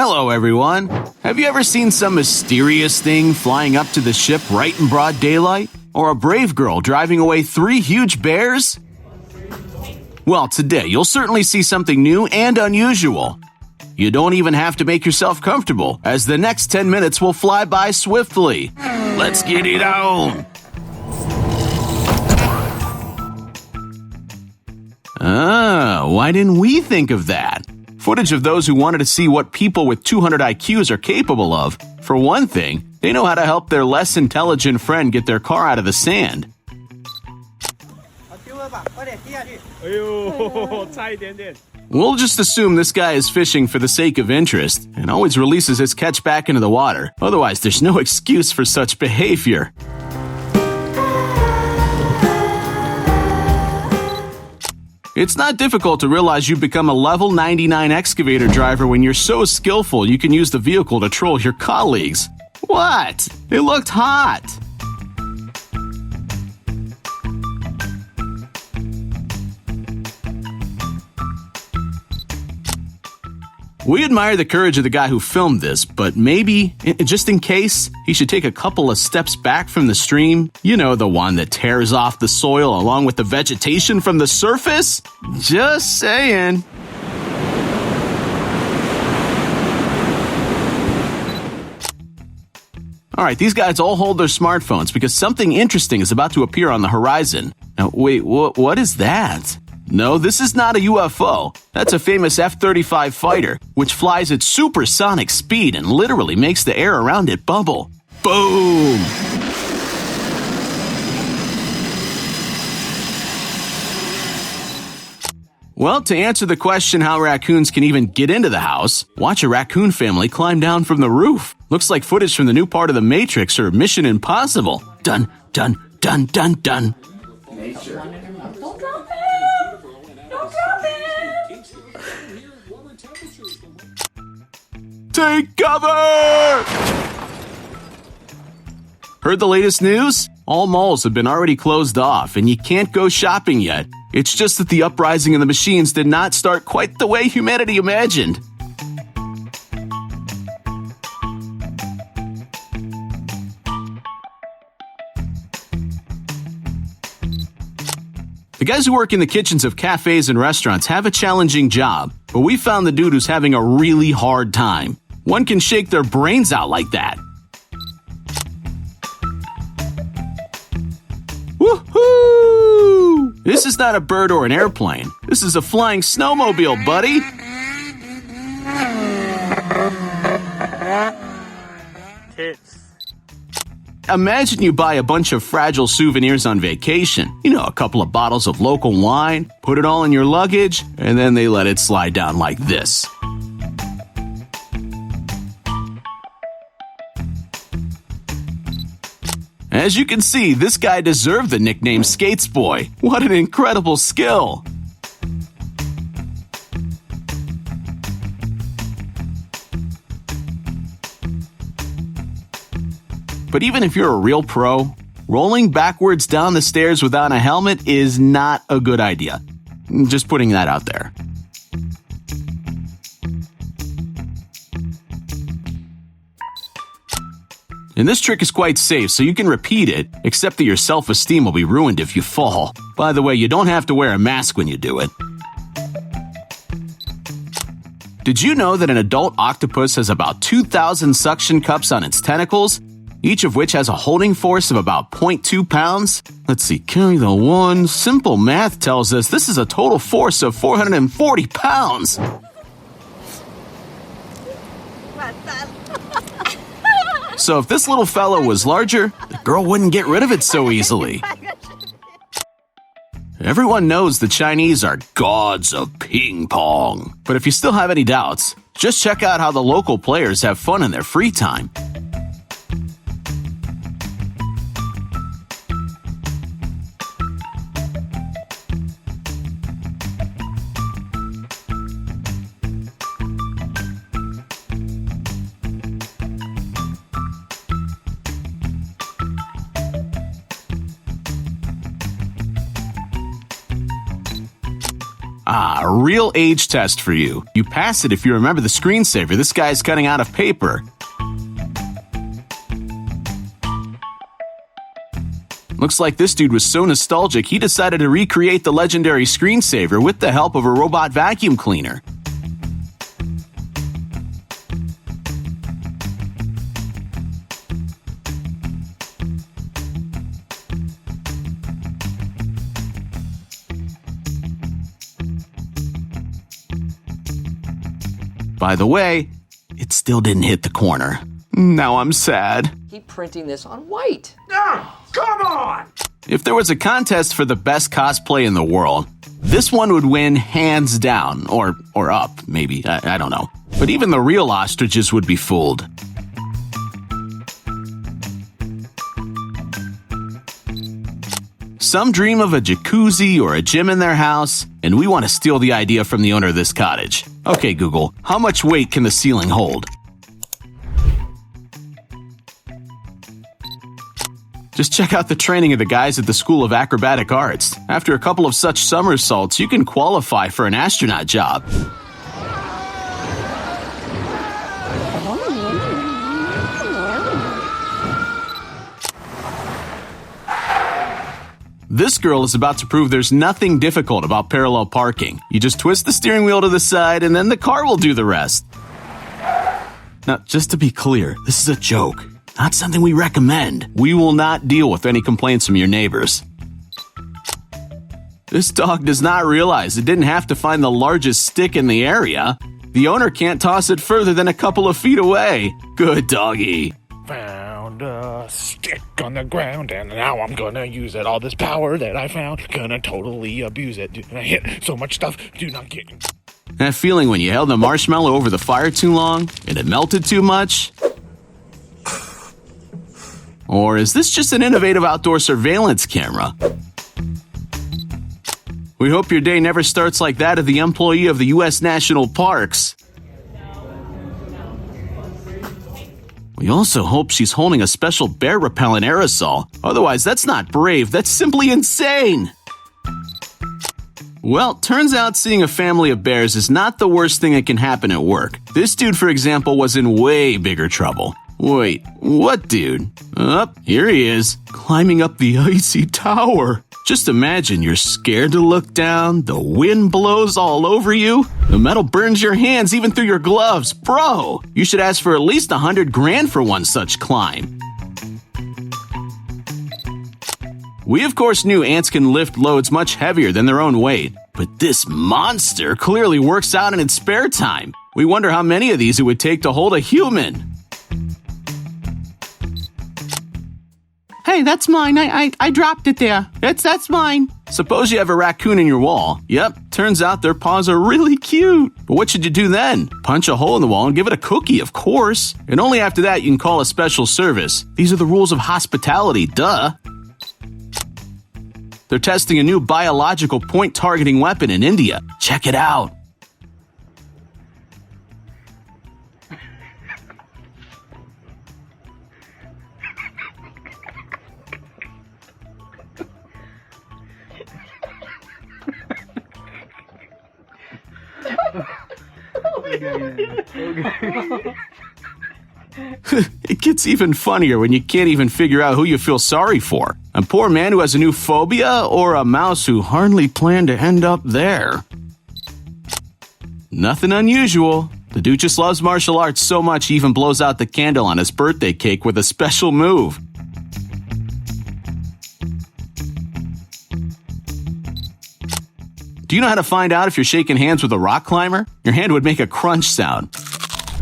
Hello, everyone. Have you ever seen some mysterious thing flying up to the ship right in broad daylight? Or a brave girl driving away 3 huge bears? Well, today you'll certainly see something new and unusual. You don't even have to make yourself comfortable, as the next 10 minutes will fly by swiftly. Let's get it on! Why didn't we think of that? Footage of those who wanted to see what people with 200 IQs are capable of. For one thing, they know how to help their less intelligent friend get their car out of the sand. We'll just assume this guy is fishing for the sake of interest and always releases his catch back into the water. Otherwise, there's no excuse for such behavior. It's not difficult to realize you've become a level 99 excavator driver when you're so skillful you can use the vehicle to troll your colleagues. What? It looked hot! We admire the courage of the guy who filmed this, but maybe, just in case, he should take a couple of steps back from the stream. You know, the one that tears off the soil along with the vegetation from the surface? Just saying. Alright, these guys all hold their smartphones because something interesting is about to appear on the horizon. Now, wait, what is that? No, this is not a UFO. That's a famous F-35 fighter, which flies at supersonic speed and literally makes the air around it bubble. Boom! Well, to answer the question how raccoons can even get into the house, watch a raccoon family climb down from the roof. Looks like footage from the new part of The Matrix or Mission Impossible. Dun, dun, dun, dun, dun. Nature. Don't drop it! Don't drop it! Take cover! Heard the latest news? All malls have been already closed off, and you can't go shopping yet. It's just that the uprising of the machines did not start quite the way humanity imagined. The guys who work in the kitchens of cafes and restaurants have a challenging job, but we found the dude who's having a really hard time. One can shake their brains out like that. Woohoo! This is not a bird or an airplane. This is a flying snowmobile, buddy. Tits. Imagine you buy a bunch of fragile souvenirs on vacation. You know, a couple of bottles of local wine, put it all in your luggage, and then they let it slide down like this. As you can see, this guy deserved the nickname Skates Boy. What an incredible skill! But even if you're a real pro, rolling backwards down the stairs without a helmet is not a good idea. Just putting that out there. And this trick is quite safe, so you can repeat it, except that your self-esteem will be ruined if you fall. By the way, you don't have to wear a mask when you do it. Did you know that an adult octopus has about 2,000 suction cups on its tentacles, each of which has a holding force of about 0.2 pounds? Let's see, carry the one. Simple math tells us this is a total force of 440 pounds. So if this little fella was larger, the girl wouldn't get rid of it so easily. Everyone knows the Chinese are gods of ping pong. But if you still have any doubts, just check out how the local players have fun in their free time. Ah, a real age test for you. You pass it if you remember the screensaver. This guy's cutting out of paper. Looks like this dude was so nostalgic, he decided to recreate the legendary screensaver with the help of a robot vacuum cleaner. By the way, it still didn't hit the corner. Now I'm sad. Keep printing this on white. Come on! If there was a contest for the best cosplay in the world, this one would win hands down, or up, maybe, I don't know. But even the real ostriches would be fooled. Some dream of a jacuzzi or a gym in their house, and we want to steal the idea from the owner of this cottage. Okay, Google, how much weight can the ceiling hold? Just check out the training of the guys at the School of Acrobatic Arts. After a couple of such somersaults, you can qualify for an astronaut job. This girl is about to prove there's nothing difficult about parallel parking. You just twist the steering wheel to the side and then the car will do the rest. Now, just to be clear, this is a joke. Not something we recommend. We will not deal with any complaints from your neighbors. This dog does not realize it didn't have to find the largest stick in the area. The owner can't toss it further than a couple of feet away. Good doggy. Found a stick on the ground, and now I'm gonna use it. All this power that I found, gonna totally abuse it. I hit so much stuff, do not get... That feeling when you held the marshmallow over the fire too long and it melted too much? Or is this just an innovative outdoor surveillance camera? We hope your day never starts like that of the employee of the U.S. National Parks. We also hope she's holding a special bear repellent aerosol. Otherwise, that's not brave, that's simply insane! Well, turns out seeing a family of bears is not the worst thing that can happen at work. This dude, for example, was in way bigger trouble. Wait, what dude? Here he is, climbing up the icy tower. Just imagine you're scared to look down, the wind blows all over you, the metal burns your hands even through your gloves. Bro, you should ask for at least $100,000 for one such climb. We of course knew ants can lift loads much heavier than their own weight, but this monster clearly works out in its spare time. We wonder how many of these it would take to hold a human. Hey, that's mine. I dropped it there. That's mine. Suppose you have a raccoon in your wall. Yep, turns out their paws are really cute. But what should you do then? Punch a hole in the wall and give it a cookie, of course. And only after that you can call a special service. These are the rules of hospitality, duh. They're testing a new biological point-targeting weapon in India. Check it out. It gets even funnier when you can't even figure out who you feel sorry for. A poor man who has a new phobia or a mouse who hardly planned to end up there. Nothing unusual. The dude just loves martial arts so much he even blows out the candle on his birthday cake with a special move. Do you know how to find out if you're shaking hands with a rock climber? Your hand would make a crunch sound.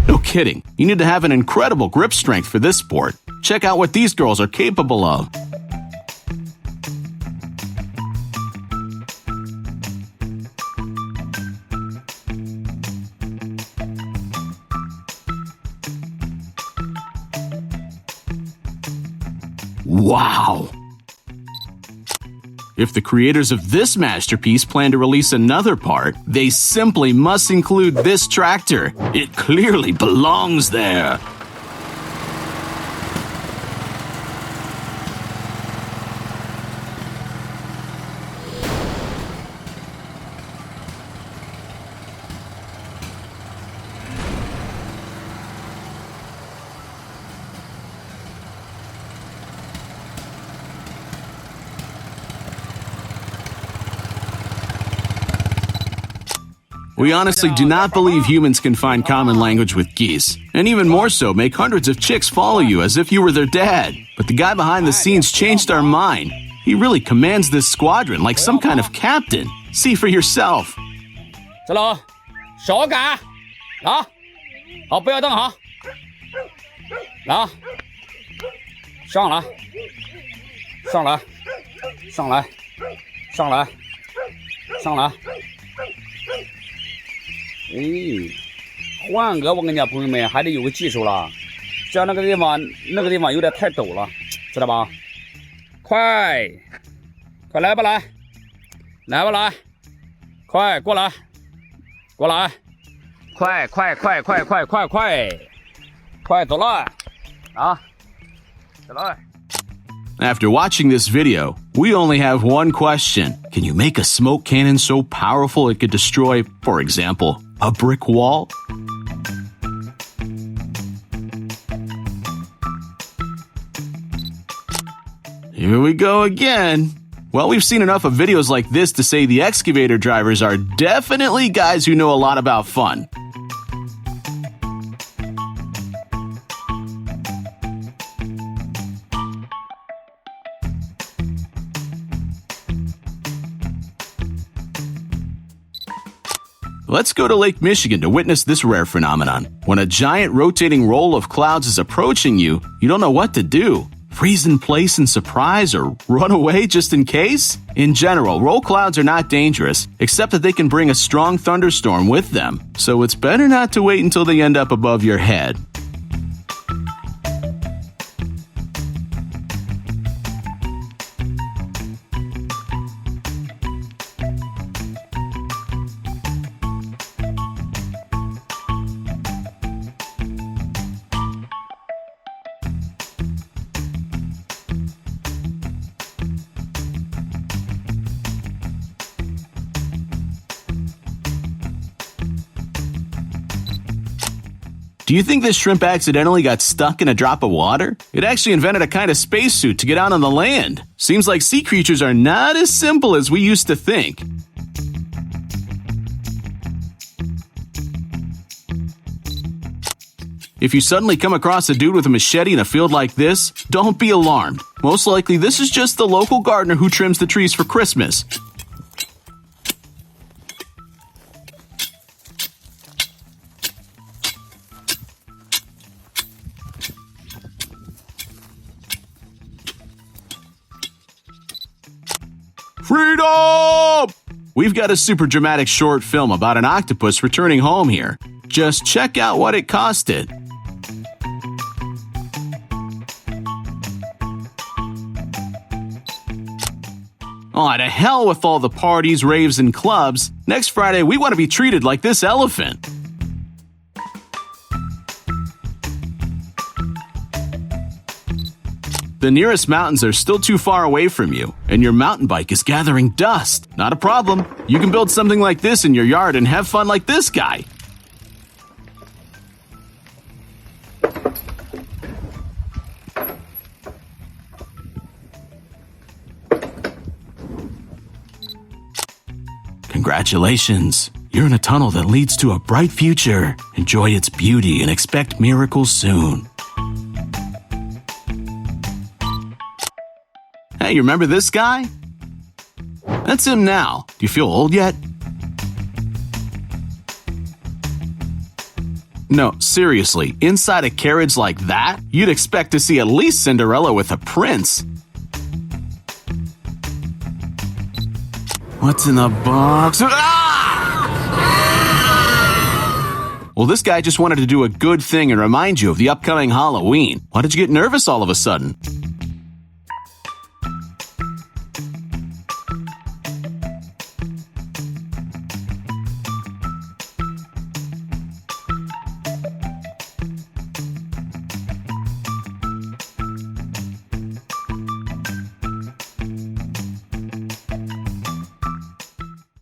No kidding. You need to have an incredible grip strength for this sport. Check out what these girls are capable of. Wow! If the creators of this masterpiece plan to release another part, they simply must include this tractor. It clearly belongs there. We honestly do not believe humans can find common language with geese, and even more so, make hundreds of chicks follow you as if you were their dad. But the guy behind the scenes changed our mind. He really commands this squadron like some kind of captain. See for yourself. 走喽，手感啊，好，不要动好，来，上来，上来，上来，上来，上来。换个我跟你讲，朋友们还得有个技术了，这样那个地方有点太陡了，知道吧？快来吧来，来吧来，快过来，过来，快走了啊，走了。After watching this video, we only have one question. Can you make a smoke cannon so powerful it could destroy, for example, a brick wall? Here we go again. Well, we've seen enough of videos like this to say the excavator drivers are definitely guys who know a lot about fun. Let's go to Lake Michigan to witness this rare phenomenon. When a giant rotating roll of clouds is approaching you, you don't know what to do. Freeze in place in surprise or run away just in case? In general, roll clouds are not dangerous, except that they can bring a strong thunderstorm with them. So it's better not to wait until they end up above your head. Do you think this shrimp accidentally got stuck in a drop of water? It actually invented a kind of spacesuit to get out on the land. Seems like sea creatures are not as simple as we used to think. If you suddenly come across a dude with a machete in a field like this, don't be alarmed. Most likely this is just the local gardener who trims the trees for Christmas. Freedom! We've got a super dramatic short film about an octopus returning home here. Just check out what it costed. Oh, to hell with all the parties, raves, and clubs. Next Friday, we want to be treated like this elephant. The nearest mountains are still too far away from you, and your mountain bike is gathering dust. Not a problem. You can build something like this in your yard and have fun like this guy. Congratulations. You're in a tunnel that leads to a bright future. Enjoy its beauty and expect miracles soon. Hey, you remember this guy? That's him now. Do you feel old yet? No, seriously, inside a carriage like that, you'd expect to see at least Cinderella with a prince. What's in the box? Well, this guy just wanted to do a good thing and remind you of the upcoming Halloween. Why did you get nervous all of a sudden?